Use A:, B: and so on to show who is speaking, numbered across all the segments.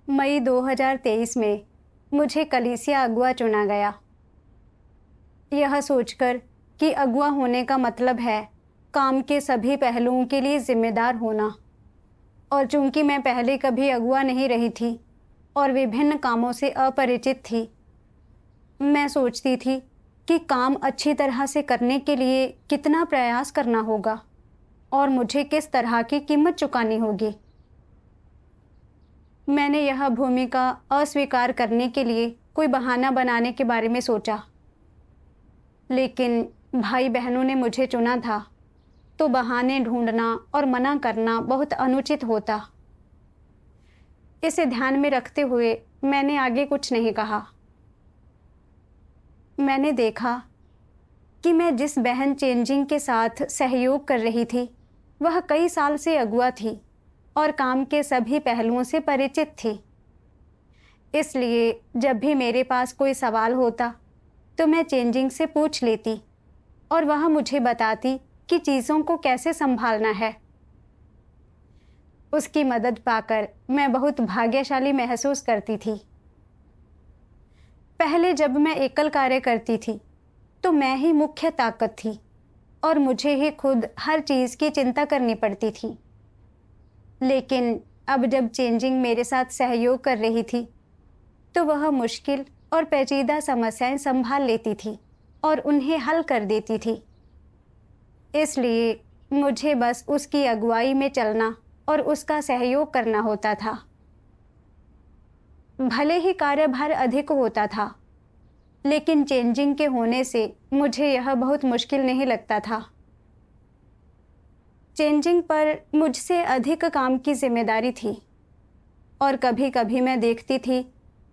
A: मई 2023 में मुझे कलीसिया अगुआ चुना गया। यह सोचकर कि अगुआ होने का मतलब है काम के सभी पहलुओं के लिए जिम्मेदार होना, और चूंकि मैं पहले कभी अगुआ नहीं रही थी और विभिन्न कामों से अपरिचित थी, मैं सोचती थी कि काम अच्छी तरह से करने के लिए कितना प्रयास करना होगा और मुझे किस तरह की कीमत चुकानी होगी। मैंने यह भूमिका अस्वीकार करने के लिए कोई बहाना बनाने के बारे में सोचा, लेकिन भाई बहनों ने मुझे चुना था, तो बहाने ढूंढना और मना करना बहुत अनुचित होता। इसे ध्यान में रखते हुए मैंने आगे कुछ नहीं कहा। मैंने देखा कि मैं जिस बहन चेंजिंग के साथ सहयोग कर रही थी, वह कई साल से अगुआ थी और काम के सभी पहलुओं से परिचित थी। इसलिए जब भी मेरे पास कोई सवाल होता, तो मैं चेंजिंग से पूछ लेती और वह मुझे बताती कि चीज़ों को कैसे संभालना है। उसकी मदद पाकर मैं बहुत भाग्यशाली महसूस करती थी। पहले जब मैं एकल कार्य करती थी, तो मैं ही मुख्य ताकत थी और मुझे ही खुद हर चीज़ की चिंता करनी पड़ती थी। लेकिन अब जब चेंजिंग मेरे साथ सहयोग कर रही थी, तो वह मुश्किल और पेचीदा समस्याएं संभाल लेती थी और उन्हें हल कर देती थी। इसलिए मुझे बस उसकी अगुवाई में चलना और उसका सहयोग करना होता था। भले ही कार्यभार अधिक होता था, लेकिन चेंजिंग के होने से मुझे यह बहुत मुश्किल नहीं लगता था। चेंजिंग पर मुझसे अधिक काम की जिम्मेदारी थी और कभी-कभी मैं देखती थी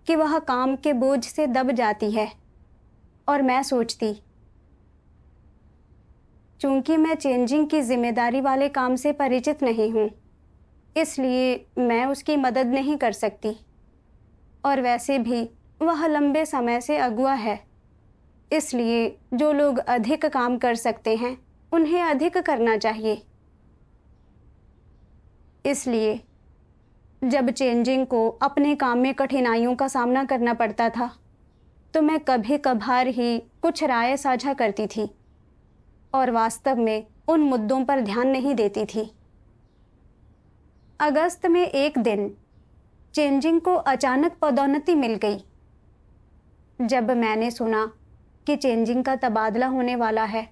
A: कि वह काम के बोझ से दब जाती है, और मैं सोचती, चूंकि मैं चेंजिंग की जिम्मेदारी वाले काम से परिचित नहीं हूँ, इसलिए मैं उसकी मदद नहीं कर सकती। और वैसे भी वह लंबे समय से अगुआ है, इसलिए जो लोग अधिक काम कर सकते हैं, उन्हें अधिक करना चाहिए। इसलिए जब चेंजिंग को अपने काम में कठिनाइयों का सामना करना पड़ता था, तो मैं कभी कभार ही कुछ राय साझा करती थी और वास्तव में उन मुद्दों पर ध्यान नहीं देती थी। अगस्त में एक दिन चेंजिंग को अचानक पदोन्नति मिल गई। जब मैंने सुना कि चेंजिंग का तबादला होने वाला है,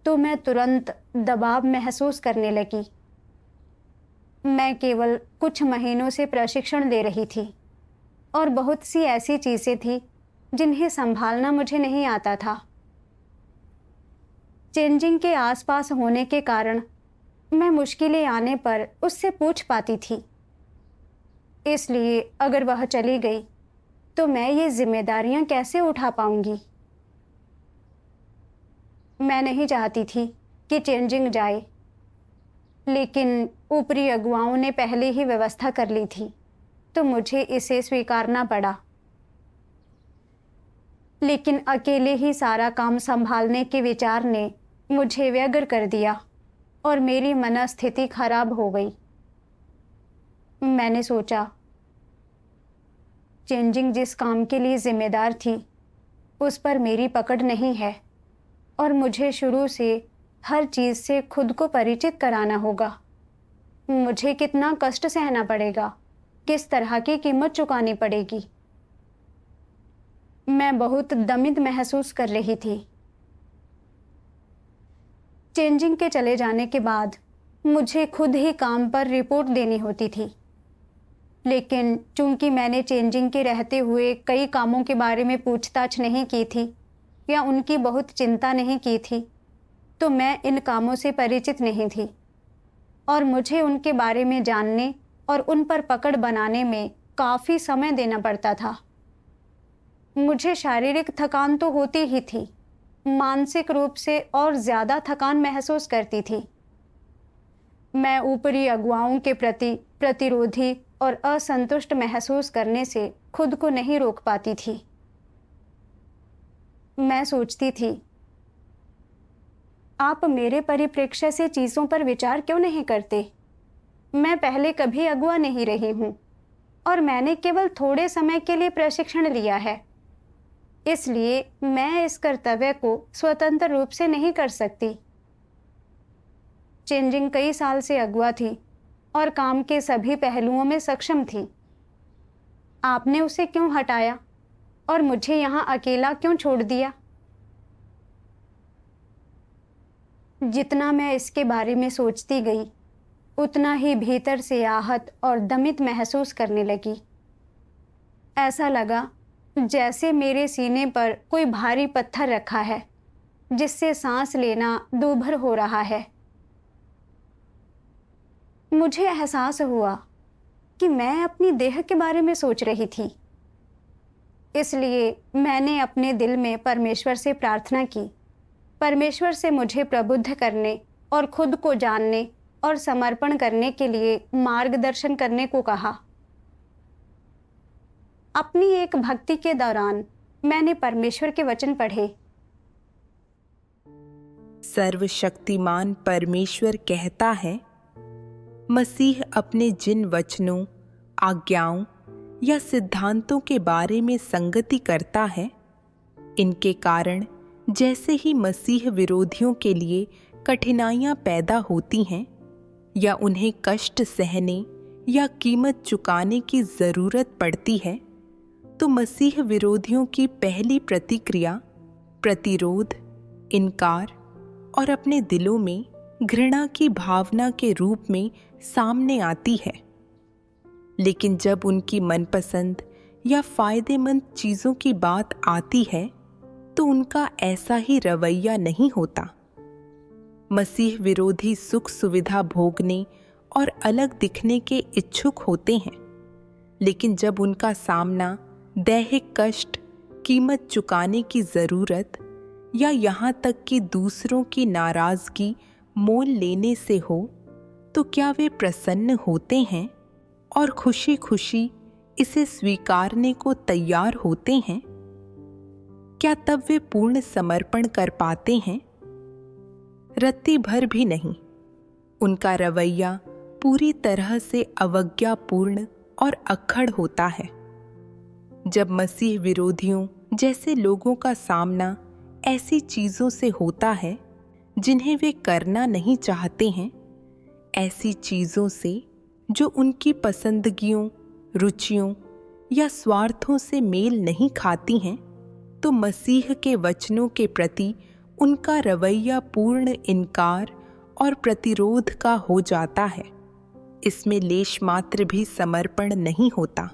A: तो मैं तुरंत दबाव महसूस करने लगी। मैं केवल कुछ महीनों से प्रशिक्षण ले रही थी और बहुत सी ऐसी चीजें थी जिन्हें संभालना मुझे नहीं आता था। चेंजिंग के आसपास होने के कारण मैं मुश्किलें आने पर उससे पूछ पाती थी। इसलिए अगर वह चली गई, तो मैं ये जिम्मेदारियां कैसे उठा पाऊंगी? मैं नहीं चाहती थी कि चेंजिंग जाए, लेकिन ऊपरी अगुवाओं ने पहले ही व्यवस्था कर ली थी, तो मुझे इसे स्वीकारना पड़ा। लेकिन अकेले ही सारा काम संभालने के विचार ने मुझे व्यग्र कर दिया और मेरी मनस्थिति खराब हो गई। मैंने सोचा, चेंजिंग जिस काम के लिए जिम्मेदार थी, उस पर मेरी पकड़ नहीं है और मुझे शुरू से हर चीज से खुद को परिचित कराना होगा। मुझे कितना कष्ट सहना पड़ेगा, किस तरह की कीमत चुकानी पड़ेगी। मैं बहुत दमित महसूस कर रही थी। चेंजिंग के चले जाने के बाद मुझे खुद ही काम पर रिपोर्ट देनी होती थी, लेकिन चूंकि मैंने चेंजिंग के रहते हुए कई कामों के बारे में पूछताछ नहीं की थी या उनकी बहुत चिंता नहीं की थी, तो मैं इन कामों से परिचित नहीं थी और मुझे उनके बारे में जानने और उन पर पकड़ बनाने में काफ़ी समय देना पड़ता था। मुझे शारीरिक थकान तो होती ही थी, मानसिक रूप से और ज़्यादा थकान महसूस करती थी। मैं ऊपरी अगुवाओं के प्रति प्रतिरोधी और असंतुष्ट महसूस करने से खुद को नहीं रोक पाती थी। मैं सोचती थी, आप मेरे परिप्रेक्ष्य से चीज़ों पर विचार क्यों नहीं करते? मैं पहले कभी अगुआ नहीं रही हूँ। और मैंने केवल थोड़े समय के लिए प्रशिक्षण लिया है, इसलिए मैं इस कर्तव्य को स्वतंत्र रूप से नहीं कर सकती। चेंजिंग कई साल से अगुआ थी और काम के सभी पहलुओं में सक्षम थी। आपने उसे क्यों हटाया और मुझे यहाँ अकेला क्यों छोड़ दिया? जितना मैं इसके बारे में सोचती गई, उतना ही भीतर से आहत और दमित महसूस करने लगी। ऐसा लगा जैसे मेरे सीने पर कोई भारी पत्थर रखा है, जिससे सांस लेना दूभर हो रहा है। मुझे एहसास हुआ कि मैं अपनी देह के बारे में सोच रही थी। इसलिए मैंने अपने दिल में परमेश्वर से प्रार्थना की, परमेश्वर से मुझे प्रबुद्ध करने और खुद को जानने और समर्पण करने के लिए मार्गदर्शन करने को कहा। अपनी एक भक्ति के दौरान मैंने परमेश्वर के वचन पढ़े।
B: सर्वशक्तिमान परमेश्वर कहता है, मसीह अपने जिन वचनों, आज्ञाओं या सिद्धांतों के बारे में संगति करता है, इनके कारण जैसे ही मसीह विरोधियों के लिए कठिनाइयां पैदा होती हैं या उन्हें कष्ट सहने या कीमत चुकाने की ज़रूरत पड़ती है, तो मसीह विरोधियों की पहली प्रतिक्रिया प्रतिरोध, इनकार और अपने दिलों में घृणा की भावना के रूप में सामने आती है। लेकिन जब उनकी मनपसंद या फायदेमंद चीज़ों की बात आती है तो उनका ऐसा ही रवैया नहीं होता। मसीह विरोधी सुख सुविधा भोगने और अलग दिखने के इच्छुक होते हैं, लेकिन जब उनका सामना दैहिक कष्ट, कीमत चुकाने की ज़रूरत या यहाँ तक कि दूसरों की नाराज़गी मोल लेने से हो, तो क्या वे प्रसन्न होते हैं और खुशी खुशी इसे स्वीकारने को तैयार होते हैं? क्या तब वे पूर्ण समर्पण कर पाते हैं? रत्ती भर भी नहीं। उनका रवैया पूरी तरह से अवज्ञापूर्ण और अक्खड़ होता है। जब मसीह विरोधियों जैसे लोगों का सामना ऐसी चीज़ों से होता है जिन्हें वे करना नहीं चाहते हैं, ऐसी चीज़ों से जो उनकी पसंदगियों, रुचियों या स्वार्थों से मेल नहीं खाती हैं, तो मसीह के वचनों के प्रति उनका रवैया पूर्ण इनकार और प्रतिरोध का हो जाता है। इसमें लेश मात्र भी समर्पण नहीं होता।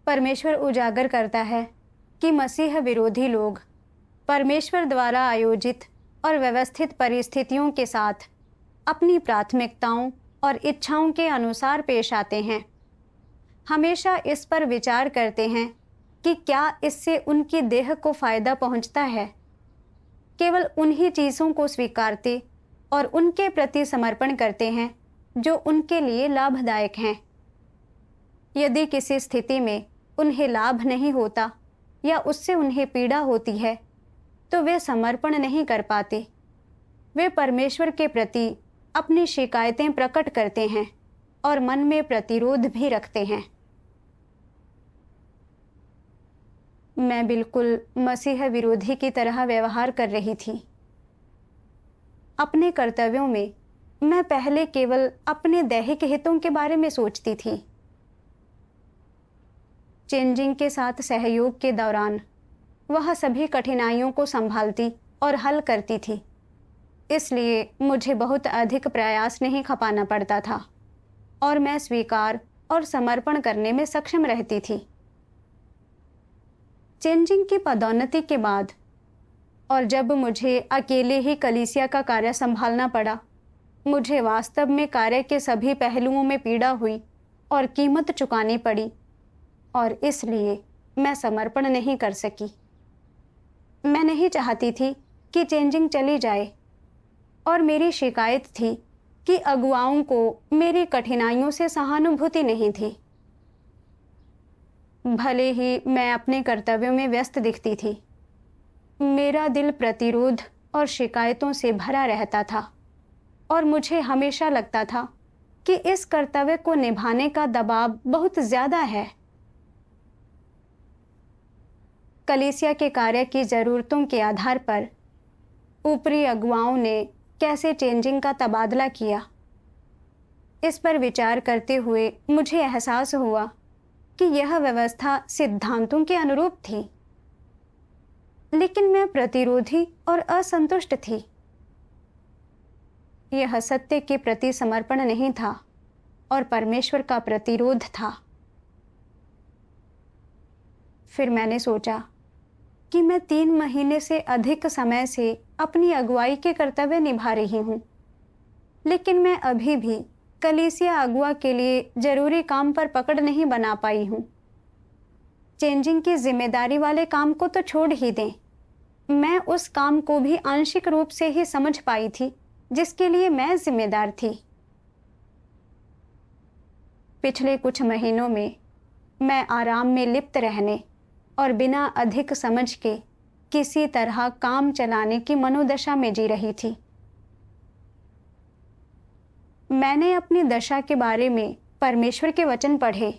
A: परमेश्वर उजागर करता है कि मसीह विरोधी लोग परमेश्वर द्वारा आयोजित और व्यवस्थित परिस्थितियों के साथ अपनी प्राथमिकताओं और इच्छाओं के अनुसार पेश आते हैं। हमेशा इस पर विचार करते हैं कि क्या इससे उनकी देह को फायदा पहुंचता है। केवल उन्हीं चीज़ों को स्वीकारते और उनके प्रति समर्पण करते हैं जो उनके लिए लाभदायक हैं। यदि किसी स्थिति में उन्हें लाभ नहीं होता या उससे उन्हें पीड़ा होती है, तो वे समर्पण नहीं कर पाते। वे परमेश्वर के प्रति अपनी शिकायतें प्रकट करते हैं और मन में प्रतिरोध भी रखते हैं। मैं बिल्कुल मसीह विरोधी की तरह व्यवहार कर रही थी। अपने कर्तव्यों में मैं पहले केवल अपने दैहिक हितों के बारे में सोचती थी। चेंजिंग के साथ सहयोग के दौरान वह सभी कठिनाइयों को संभालती और हल करती थी, इसलिए मुझे बहुत अधिक प्रयास नहीं खपाना पड़ता था और मैं स्वीकार और समर्पण करने में सक्षम रहती थी। चेंजिंग की पदोन्नति के बाद और जब मुझे अकेले ही कलीसिया का कार्य संभालना पड़ा, मुझे वास्तव में कार्य के सभी पहलुओं में पीड़ा हुई और कीमत चुकानी पड़ी, और इसलिए मैं समर्पण नहीं कर सकी। मैं नहीं चाहती थी कि चेंजिंग चली जाए, और मेरी शिकायत थी कि अगुवाओं को मेरी कठिनाइयों से सहानुभूति नहीं थी। भले ही मैं अपने कर्तव्यों में व्यस्त दिखती थी, मेरा दिल प्रतिरोध और शिकायतों से भरा रहता था और मुझे हमेशा लगता था कि इस कर्तव्य को निभाने का दबाव बहुत ज्यादा है। कलीसिया के कार्य की जरूरतों के आधार पर ऊपरी अगुवाओं ने कैसे चेंजिंग का तबादला किया, इस पर विचार करते हुए मुझे एहसास हुआ कि यह व्यवस्था सिद्धांतों के अनुरूप थी, लेकिन मैं प्रतिरोधी और असंतुष्ट थी। यह सत्य के प्रति समर्पण नहीं था और परमेश्वर का प्रतिरोध था। फिर मैंने सोचा कि मैं 3 महीने से अधिक समय से अपनी अगुवाई के कर्तव्य निभा रही हूं, लेकिन मैं अभी भी कलीसिया अगुआ के लिए जरूरी काम पर पकड़ नहीं बना पाई हूं। चेंजिंग की जिम्मेदारी वाले काम को तो छोड़ ही दें, मैं उस काम को भी आंशिक रूप से ही समझ पाई थी जिसके लिए मैं जिम्मेदार थी। पिछले कुछ महीनों में मैं आराम में लिप्त रहने और बिना अधिक समझ के किसी तरह काम चलाने की मनोदशा में जी रही थी। मैंने अपनी दशा के बारे में परमेश्वर के वचन पढ़े।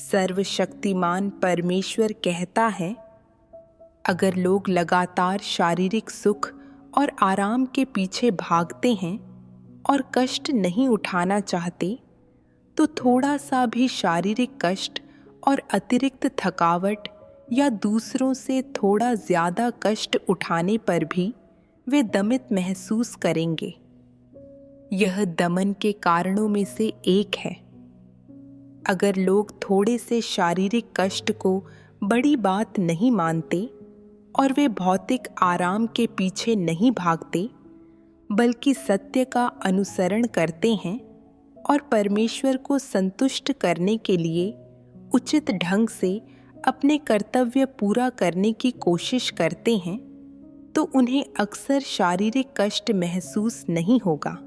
B: सर्वशक्तिमान परमेश्वर कहता है, अगर लोग लगातार शारीरिक सुख और आराम के पीछे भागते हैं और कष्ट नहीं उठाना चाहते, तो थोड़ा सा भी शारीरिक कष्ट और अतिरिक्त थकावट या दूसरों से थोड़ा ज़्यादा कष्ट उठाने पर भी वे दमित महसूस करेंगे। यह दमन के कारणों में से एक है। अगर लोग थोड़े से शारीरिक कष्ट को बड़ी बात नहीं मानते और वे भौतिक आराम के पीछे नहीं भागते, बल्कि सत्य का अनुसरण करते हैं और परमेश्वर को संतुष्ट करने के लिए उचित ढंग से अपने कर्तव्य पूरा करने की कोशिश करते हैं, तो उन्हें अक्सर शारीरिक कष्ट महसूस नहीं होगा।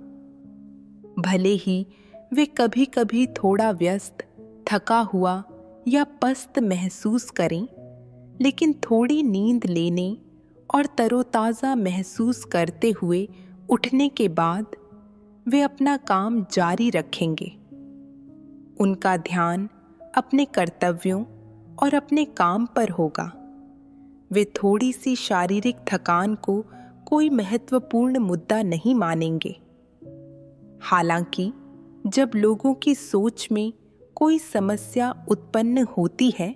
B: भले ही वे कभी कभी थोड़ा व्यस्त, थका हुआ या पस्त महसूस करें, लेकिन थोड़ी नींद लेने और तरोताज़ा महसूस करते हुए उठने के बाद वे अपना काम जारी रखेंगे। उनका ध्यान अपने कर्तव्यों और अपने काम पर होगा। वे थोड़ी सी शारीरिक थकान को कोई महत्वपूर्ण मुद्दा नहीं मानेंगे। हालांकि जब लोगों की सोच में कोई समस्या उत्पन्न होती है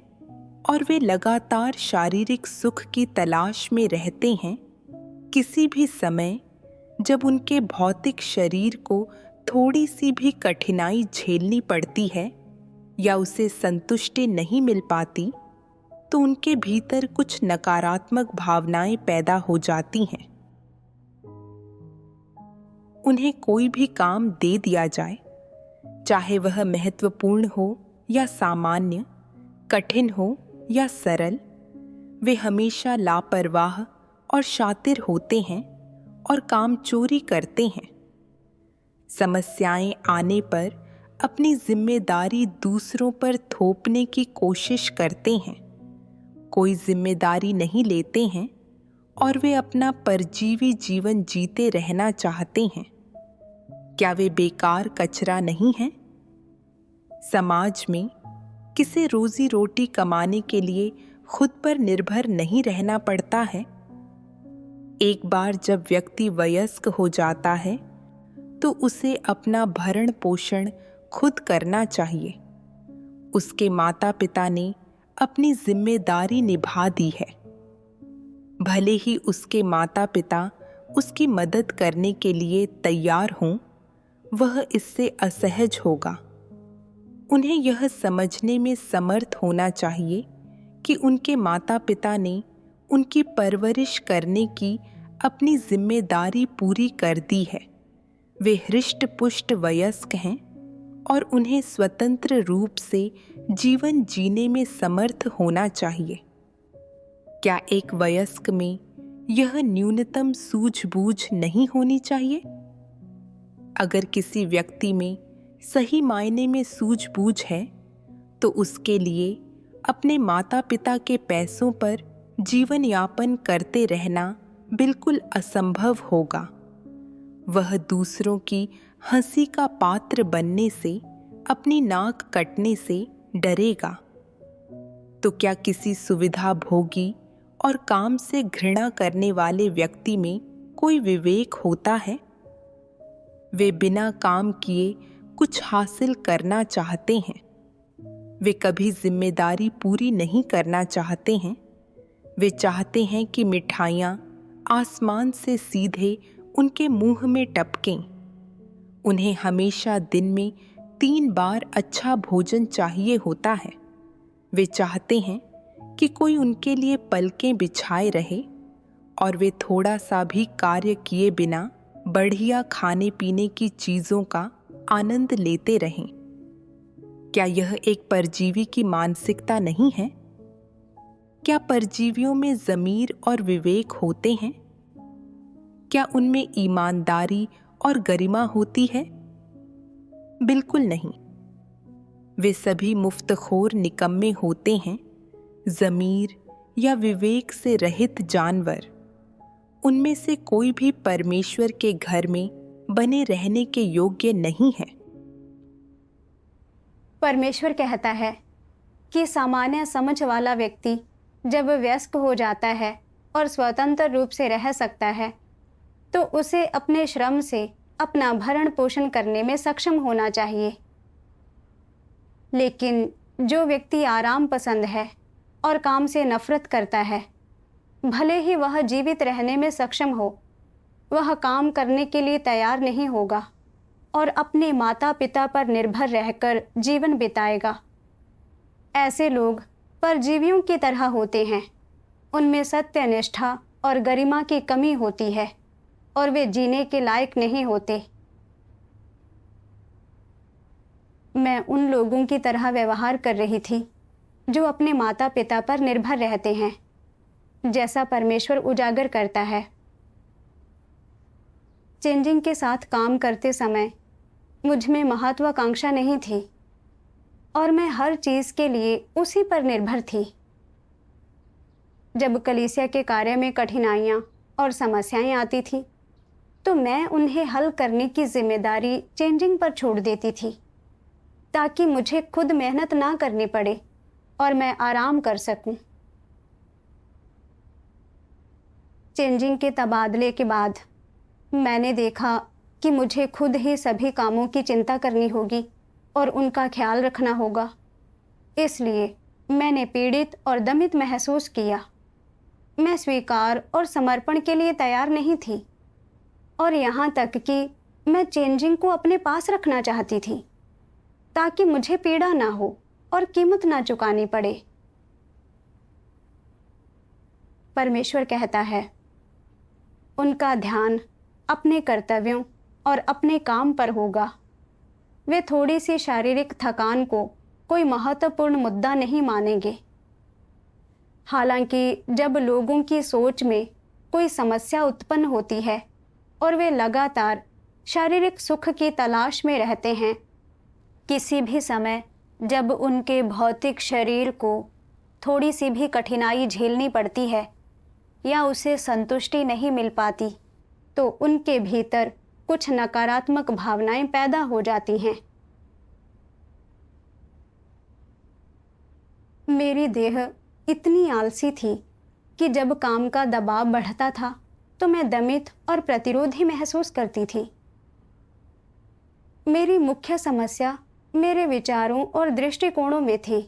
B: और वे लगातार शारीरिक सुख की तलाश में रहते हैं, किसी भी समय जब उनके भौतिक शरीर को थोड़ी सी भी कठिनाई झेलनी पड़ती है या उसे संतुष्टि नहीं मिल पाती, तो उनके भीतर कुछ नकारात्मक भावनाएं पैदा हो जाती हैं। उन्हें कोई भी काम दे दिया जाए, चाहे वह महत्वपूर्ण हो या सामान्य, कठिन हो या सरल, वे हमेशा लापरवाह और शातिर होते हैं और काम चोरी करते हैं। समस्याएं आने पर अपनी जिम्मेदारी दूसरों पर थोपने की कोशिश करते हैं, कोई जिम्मेदारी नहीं लेते हैं और वे अपना परजीवी जीवन जीते रहना चाहते हैं। क्या वे बेकार कचरा नहीं हैं? समाज में किसे रोजी रोटी कमाने के लिए खुद पर निर्भर नहीं रहना पड़ता है। एक बार जब व्यक्ति वयस्क हो जाता है तो उसे अपना भरण पोषण खुद करना चाहिए। उसके माता पिता ने अपनी जिम्मेदारी निभा दी है। भले ही उसके माता पिता उसकी मदद करने के लिए तैयार हों, वह इससे असहज होगा। उन्हें यह समझने में समर्थ होना चाहिए कि उनके माता पिता ने उनकी परवरिश करने की अपनी जिम्मेदारी पूरी कर दी है। वे हृष्ट-पुष्ट वयस्क हैं और उन्हें स्वतंत्र रूप से जीवन जीने में समर्थ होना चाहिए। क्या एक वयस्क में यह न्यूनतम सूझबूझ नहीं होनी चाहिए? अगर किसी व्यक्ति में सही मायने में सूझबूझ है, तो उसके लिए अपने माता पिता के पैसों पर जीवन यापन करते रहना बिल्कुल असंभव होगा। वह दूसरों की हंसी का पात्र बनने से, अपनी नाक कटने से डरेगा, तो क्या किसी सुविधा भोगी और काम से घृणा करने वाले व्यक्ति में कोई विवेक होता है? वे बिना काम किए कुछ हासिल करना चाहते हैं। वे कभी जिम्मेदारी पूरी नहीं करना चाहते हैं। वे चाहते हैं कि मिठाइयाँ आसमान से सीधे उनके मुंह में टपकें। उन्हें हमेशा दिन में 3 बार अच्छा भोजन चाहिए होता है। वे चाहते हैं कि कोई उनके लिए पलकें बिछाए रहे और वे थोड़ा सा भी कार्य किए बिना बढ़िया खाने पीने की चीज़ों का आनंद लेते रहें। क्या यह एक परजीवी की मानसिकता नहीं है? क्या परजीवियों में ज़मीर और विवेक होते हैं? क्या उनमें ईमानदारी और गरिमा होती है? बिल्कुल नहीं। वे सभी मुफ्तखोर निकम्मे होते हैं, ज़मीर या विवेक से रहित जानवर। उनमें से कोई भी परमेश्वर के घर में बने रहने के योग्य नहीं है।
A: परमेश्वर कहता है कि सामान्य समझ वाला व्यक्ति जब वयस्क हो जाता है और स्वतंत्र रूप से रह सकता है, तो उसे अपने श्रम से अपना भरण पोषण करने में सक्षम होना चाहिए। लेकिन जो व्यक्ति आराम पसंद है और काम से नफरत करता है, भले ही वह जीवित रहने में सक्षम हो, वह काम करने के लिए तैयार नहीं होगा और अपने माता पिता पर निर्भर रहकर जीवन बिताएगा। ऐसे लोग परजीवियों की तरह होते हैं। उनमें सत्यनिष्ठा और गरिमा की कमी होती है और वे जीने के लायक नहीं होते। मैं उन लोगों की तरह व्यवहार कर रही थी जो अपने माता पिता पर निर्भर रहते हैं, जैसा परमेश्वर उजागर करता है। चेंजिंग के साथ काम करते समय मुझ में महत्वाकांक्षा नहीं थी और मैं हर चीज़ के लिए उसी पर निर्भर थी। जब कलीसिया के कार्य में कठिनाइयाँ और समस्याएं आती थी, तो मैं उन्हें हल करने की जिम्मेदारी चेंजिंग पर छोड़ देती थी, ताकि मुझे खुद मेहनत ना करनी पड़े और मैं आराम कर सकूं। चेंजिंग के तबादले के बाद मैंने देखा कि मुझे खुद ही सभी कामों की चिंता करनी होगी और उनका ख्याल रखना होगा। इसलिए मैंने पीड़ित और दमित महसूस किया। मैं स्वीकार और समर्पण के लिए तैयार नहीं थी और यहाँ तक कि मैं चेंजिंग को अपने पास रखना चाहती थी, ताकि मुझे पीड़ा ना हो और कीमत ना चुकानी पड़े। परमेश्वर कहता है, उनका ध्यान अपने कर्तव्यों और अपने काम पर होगा। वे थोड़ी सी शारीरिक थकान को कोई महत्वपूर्ण मुद्दा नहीं मानेंगे। हालांकि जब लोगों की सोच में कोई समस्या उत्पन्न होती है और वे लगातार शारीरिक सुख की तलाश में रहते हैं, किसी भी समय जब उनके भौतिक शरीर को थोड़ी सी भी कठिनाई झेलनी पड़ती है या उसे संतुष्टि नहीं मिल पाती, तो उनके भीतर कुछ नकारात्मक भावनाएं पैदा हो जाती हैं। मेरी देह इतनी आलसी थी कि जब काम का दबाव बढ़ता था तो मैं दमित और प्रतिरोधी महसूस करती थी। मेरी मुख्य समस्या मेरे विचारों और दृष्टिकोणों में थी।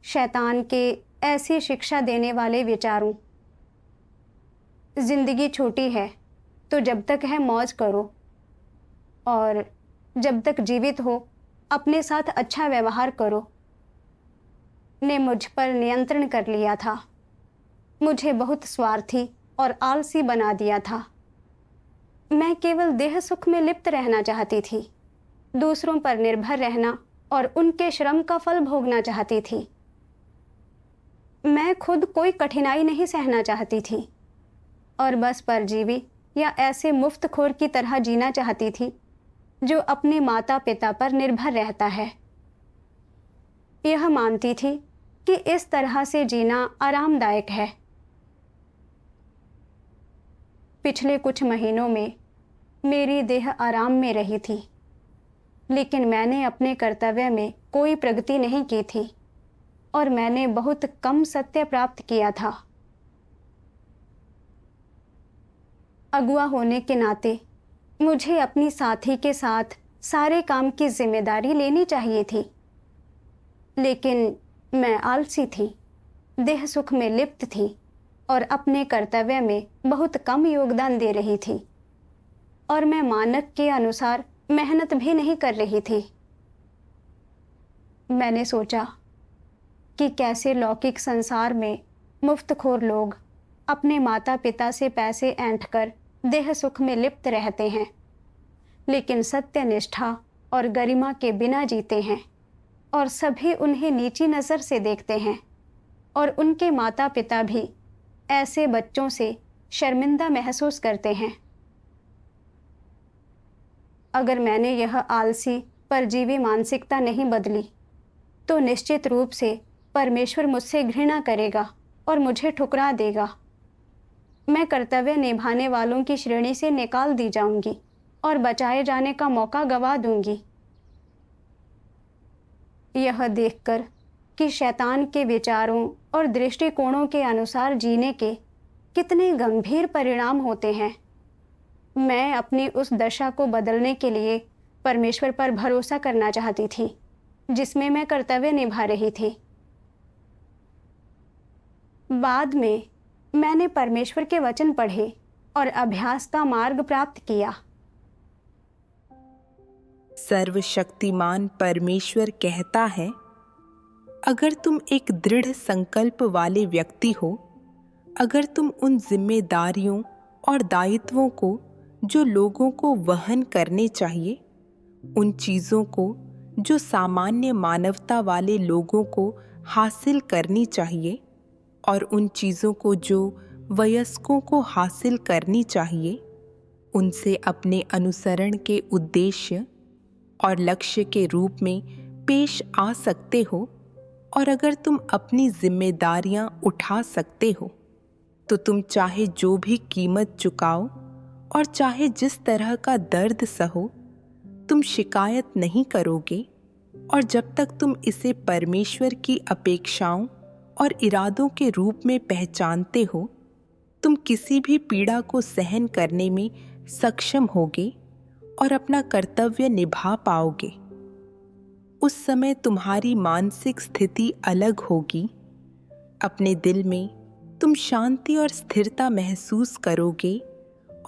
A: शैतान के ऐसी शिक्षा देने वाले विचारों, जिंदगी छोटी है तो जब तक है मौज करो और जब तक जीवित हो अपने साथ अच्छा व्यवहार करो, ने मुझ पर नियंत्रण कर लिया था। मुझे बहुत स्वार्थी और आलसी बना दिया था। मैं केवल देह सुख में लिप्त रहना चाहती थी, दूसरों पर निर्भर रहना और उनके श्रम का फल भोगना चाहती थी। मैं खुद कोई कठिनाई नहीं सहना चाहती थी और बस परजीवी या ऐसे मुफ्तखोर की तरह जीना चाहती थी जो अपने माता पिता पर निर्भर रहता है। यह मानती थी कि इस तरह से जीना आरामदायक है। पिछले कुछ महीनों में मेरी देह आराम में रही थी, लेकिन मैंने अपने कर्तव्य में कोई प्रगति नहीं की थी और मैंने बहुत कम सत्य प्राप्त किया था। अगुआ होने के नाते मुझे अपनी साथी के साथ सारे काम की जिम्मेदारी लेनी चाहिए थी, लेकिन मैं आलसी थी, देह सुख में लिप्त थी और अपने कर्तव्य में बहुत कम योगदान दे रही थी और मैं मानक के अनुसार मेहनत भी नहीं कर रही थी। मैंने सोचा कि कैसे लौकिक संसार में मुफ्तखोर लोग अपने माता पिता से पैसे ऐंठकर देह सुख में लिप्त रहते हैं, लेकिन सत्यनिष्ठा और गरिमा के बिना जीते हैं और सभी उन्हें नीची नज़र से देखते हैं और उनके माता पिता भी ऐसे बच्चों से शर्मिंदा महसूस करते हैं। अगर मैंने यह आलसी परजीवी मानसिकता नहीं बदली तो निश्चित रूप से परमेश्वर मुझसे घृणा करेगा और मुझे ठुकरा देगा। मैं कर्तव्य निभाने वालों की श्रेणी से निकाल दी जाऊंगी और बचाए जाने का मौका गंवा दूंगी। यह देखकर कि शैतान के विचारों और दृष्टिकोणों के अनुसार जीने के कितने गंभीर परिणाम होते हैं, मैं अपनी उस दशा को बदलने के लिए परमेश्वर पर भरोसा करना चाहती थी जिसमें मैं कर्तव्य निभा रही थी। बाद में मैंने परमेश्वर के वचन पढ़े और अभ्यास का मार्ग प्राप्त किया।
B: सर्वशक्तिमान परमेश्वर कहता है, अगर तुम एक दृढ़ संकल्प वाले व्यक्ति हो, अगर तुम उन जिम्मेदारियों और दायित्वों को जो लोगों को वहन करने चाहिए, उन चीज़ों को जो सामान्य मानवता वाले लोगों को हासिल करनी चाहिए और उन चीज़ों को जो वयस्कों को हासिल करनी चाहिए, उनसे अपने अनुसरण के उद्देश्य और लक्ष्य के रूप में पेश आ सकते हो, और अगर तुम अपनी जिम्मेदारियां उठा सकते हो, तो तुम चाहे जो भी कीमत चुकाओ और चाहे जिस तरह का दर्द सहो, तुम शिकायत नहीं करोगे। और जब तक तुम इसे परमेश्वर की अपेक्षाओं और इरादों के रूप में पहचानते हो, तुम किसी भी पीड़ा को सहन करने में सक्षम होगे और अपना कर्तव्य निभा पाओगे। उस समय तुम्हारी मानसिक स्थिति अलग होगी। अपने दिल में तुम शांति और स्थिरता महसूस करोगे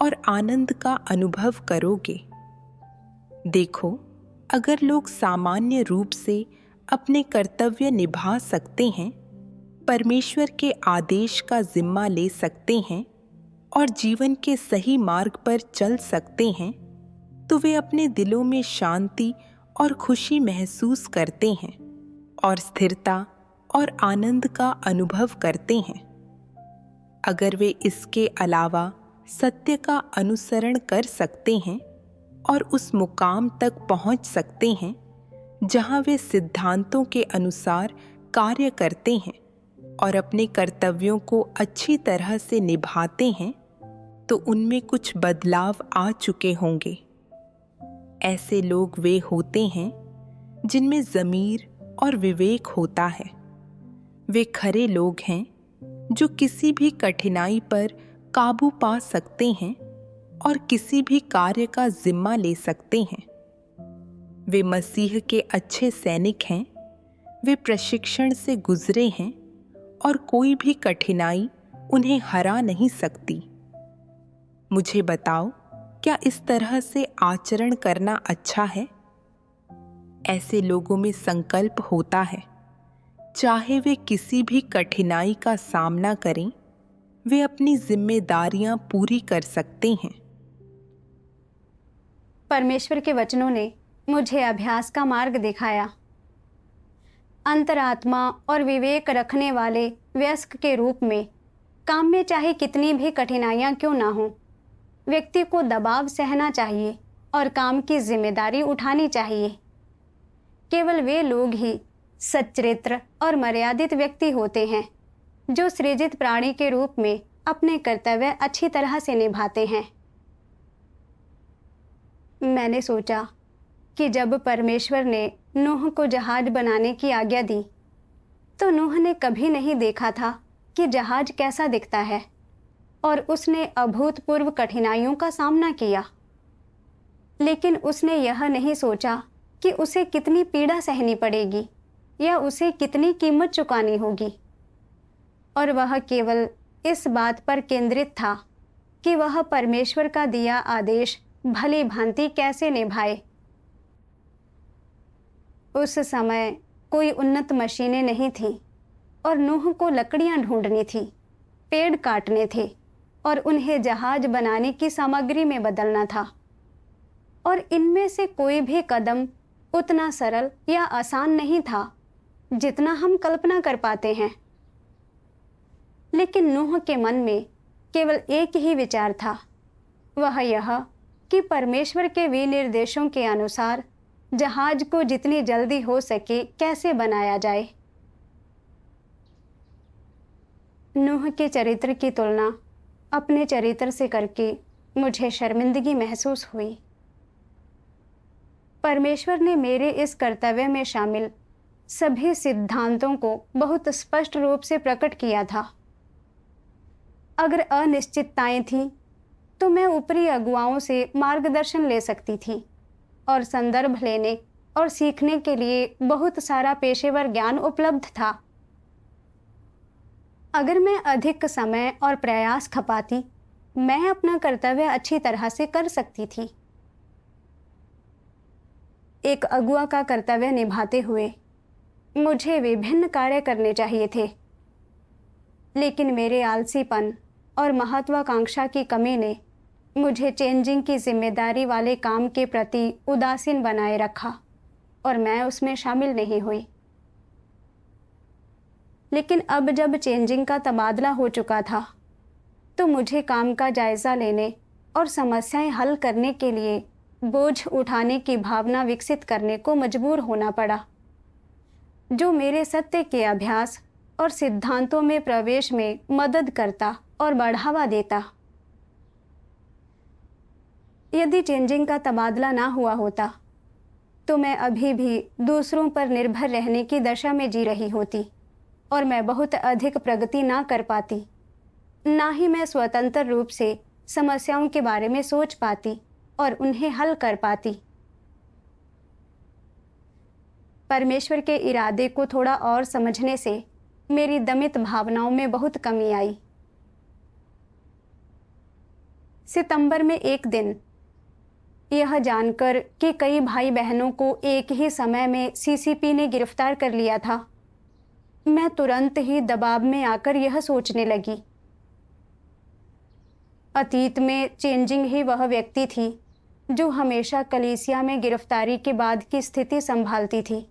B: और आनंद का अनुभव करोगे। देखो, अगर लोग सामान्य रूप से अपने कर्तव्य निभा सकते हैं, परमेश्वर के आदेश का जिम्मा ले सकते हैं और जीवन के सही मार्ग पर चल सकते हैं, तो वे अपने दिलों में शांति और खुशी महसूस करते हैं और स्थिरता और आनंद का अनुभव करते हैं। अगर वे इसके अलावा सत्य का अनुसरण कर सकते हैं और उस मुकाम तक पहुंच सकते हैं जहां वे सिद्धांतों के अनुसार कार्य करते हैं और अपने कर्तव्यों को अच्छी तरह से निभाते हैं, तो उनमें कुछ बदलाव आ चुके होंगे। ऐसे लोग वे होते हैं जिनमें ज़मीर और विवेक होता है। वे खरे लोग हैं जो किसी भी कठिनाई पर काबू पा सकते हैं और किसी भी कार्य का जिम्मा ले सकते हैं। वे मसीह के अच्छे सैनिक हैं। वे प्रशिक्षण से गुजरे हैं और कोई भी कठिनाई उन्हें हरा नहीं सकती। मुझे बताओ, क्या इस तरह से आचरण करना अच्छा है? ऐसे लोगों में संकल्प होता है, चाहे वे किसी भी कठिनाई का सामना करें, वे अपनी जिम्मेदारियां पूरी कर सकते हैं।
A: परमेश्वर के वचनों ने मुझे अभ्यास का मार्ग दिखाया। अंतरात्मा और विवेक रखने वाले वयस्क के रूप में काम में चाहे कितनी भी कठिनाइयां क्यों ना हों, व्यक्ति को दबाव सहना चाहिए और काम की जिम्मेदारी उठानी चाहिए। केवल वे लोग ही सच्चरित्र और मर्यादित व्यक्ति होते हैं जो सृजित प्राणी के रूप में अपने कर्तव्य अच्छी तरह से निभाते हैं। मैंने सोचा कि जब परमेश्वर ने नूह को जहाज बनाने की आज्ञा दी तो नूह ने कभी नहीं देखा था कि जहाज कैसा दिखता है, और उसने अभूतपूर्व कठिनाइयों का सामना किया। लेकिन उसने यह नहीं सोचा कि उसे कितनी पीड़ा सहनी पड़ेगी या उसे कितनी कीमत चुकानी होगी, और वह केवल इस बात पर केंद्रित था कि वह परमेश्वर का दिया आदेश भली भांति कैसे निभाए। उस समय कोई उन्नत मशीनें नहीं थीं और नूह को लकड़ियां ढूंढनी थी, पेड़ काटने थे और उन्हें जहाज बनाने की सामग्री में बदलना था। और इनमें से कोई भी कदम उतना सरल या आसान नहीं था जितना हम कल्पना कर पाते हैं। लेकिन नूह के मन में केवल एक ही विचार था, वह यह कि परमेश्वर के विनिर्देशों के अनुसार जहाज को जितनी जल्दी हो सके कैसे बनाया जाए। नूह के चरित्र की तुलना अपने चरित्र से करके मुझे शर्मिंदगी महसूस हुई। परमेश्वर ने मेरे इस कर्तव्य में शामिल सभी सिद्धांतों को बहुत स्पष्ट रूप से प्रकट किया था। अगर अनिश्चितताएं थीं तो मैं ऊपरी अगुवाओं से मार्गदर्शन ले सकती थी और संदर्भ लेने और सीखने के लिए बहुत सारा पेशेवर ज्ञान उपलब्ध था। अगर मैं अधिक समय और प्रयास खपाती, मैं अपना कर्तव्य अच्छी तरह से कर सकती थी। एक अगुआ का कर्तव्य निभाते हुए मुझे विभिन्न कार्य करने चाहिए थे, लेकिन मेरे आलसीपन और महत्वाकांक्षा की कमी ने मुझे चेंजिंग की जिम्मेदारी वाले काम के प्रति उदासीन बनाए रखा और मैं उसमें शामिल नहीं हुई। लेकिन अब जब चेंजिंग का तबादला हो चुका था तो मुझे काम का जायजा लेने और समस्याएं हल करने के लिए बोझ उठाने की भावना विकसित करने को मजबूर होना पड़ा, जो मेरे सत्य के अभ्यास और सिद्धांतों में प्रवेश में मदद करता और बढ़ावा देता। यदि चेंजिंग का तबादला ना हुआ होता तो मैं अभी भी दूसरों पर निर्भर रहने की दशा में जी रही होती और मैं बहुत अधिक प्रगति ना कर पाती, ना ही मैं स्वतंत्र रूप से समस्याओं के बारे में सोच पाती और उन्हें हल कर पाती। परमेश्वर के इरादे को थोड़ा और समझने से मेरी दमित भावनाओं में बहुत कमी आई। सितंबर में एक दिन यह जानकर कि कई भाई बहनों को एक ही समय में सीसीपी ने गिरफ्तार कर लिया था, मैं तुरंत ही दबाव में आकर यह सोचने लगी, अतीत में चेंजिंग ही वह व्यक्ति थी जो हमेशा कलीसिया में गिरफ्तारी के बाद की स्थिति संभालती थी,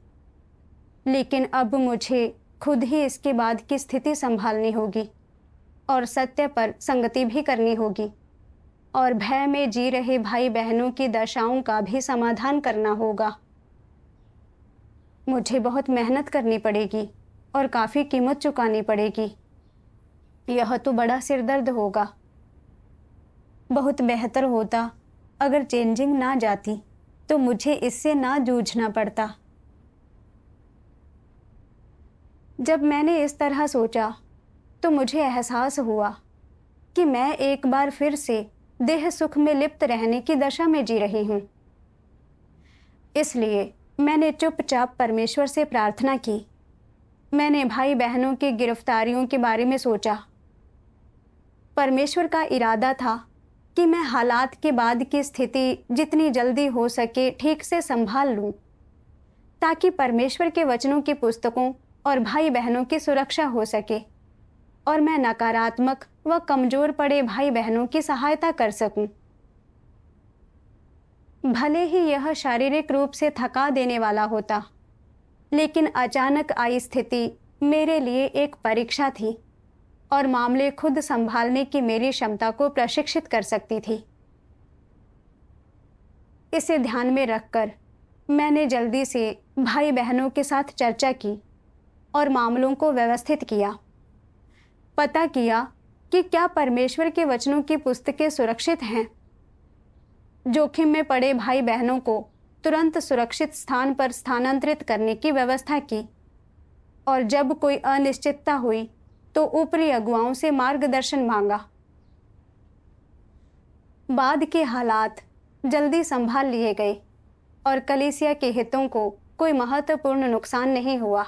A: लेकिन अब मुझे खुद ही इसके बाद की स्थिति संभालनी होगी और सत्य पर संगति भी करनी होगी और भय में जी रहे भाई बहनों की दशाओं का भी समाधान करना होगा। मुझे बहुत मेहनत करनी पड़ेगी और काफ़ी कीमत चुकानी पड़ेगी। यह तो बड़ा सिरदर्द होगा। बहुत बेहतर होता अगर चेंजिंग ना जाती तो मुझे इससे ना जूझना पड़ता। जब मैंने इस तरह सोचा तो मुझे एहसास हुआ कि मैं एक बार फिर से देह सुख में लिप्त रहने की दशा में जी रही हूँ। इसलिए मैंने चुपचाप परमेश्वर से प्रार्थना की। मैंने भाई बहनों की गिरफ्तारियों के बारे में सोचा। परमेश्वर का इरादा था कि मैं हालात के बाद की स्थिति जितनी जल्दी हो सके ठीक से संभाल लूं, ताकि परमेश्वर के वचनों की पुस्तकों और भाई बहनों की सुरक्षा हो सके और मैं नकारात्मक व कमजोर पड़े भाई बहनों की सहायता कर सकूं। भले ही यह शारीरिक रूप से थका देने वाला होता, लेकिन अचानक आई स्थिति मेरे लिए एक परीक्षा थी और मामले खुद संभालने की मेरी क्षमता को प्रशिक्षित कर सकती थी। इसे ध्यान में रखकर मैंने जल्दी से भाई बहनों के साथ चर्चा की और मामलों को व्यवस्थित किया। पता किया कि क्या परमेश्वर के वचनों की पुस्तकें सुरक्षित हैं। जोखिम में पड़े भाई बहनों को तुरंत सुरक्षित स्थान पर स्थानांतरित करने की व्यवस्था की, और जब कोई अनिश्चितता हुई तो ऊपरी अगुवाओं से मार्गदर्शन मांगा। बाद के हालात जल्दी संभाल लिए गए और कलीसिया के हितों को कोई महत्वपूर्ण नुकसान नहीं हुआ।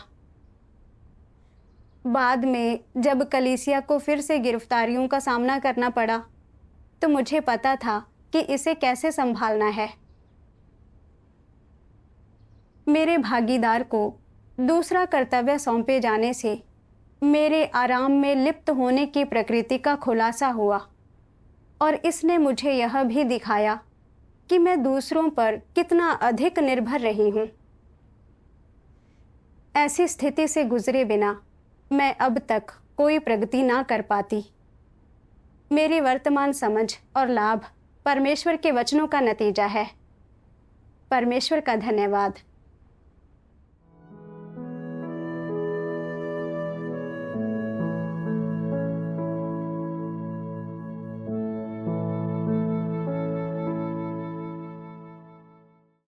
A: बाद में जब कलीसिया को फिर से गिरफ्तारियों का सामना करना पड़ा तो मुझे पता था कि इसे कैसे संभालना है। मेरे भागीदार को दूसरा कर्तव्य सौंपे जाने से मेरे आराम में लिप्त होने की प्रकृति का खुलासा हुआ, और इसने मुझे यह भी दिखाया कि मैं दूसरों पर कितना अधिक निर्भर रही हूँ। ऐसी स्थिति से गुजरे बिना मैं अब तक कोई प्रगति ना कर पाती। मेरी वर्तमान समझ और लाभ परमेश्वर के वचनों का नतीजा है। परमेश्वर का धन्यवाद।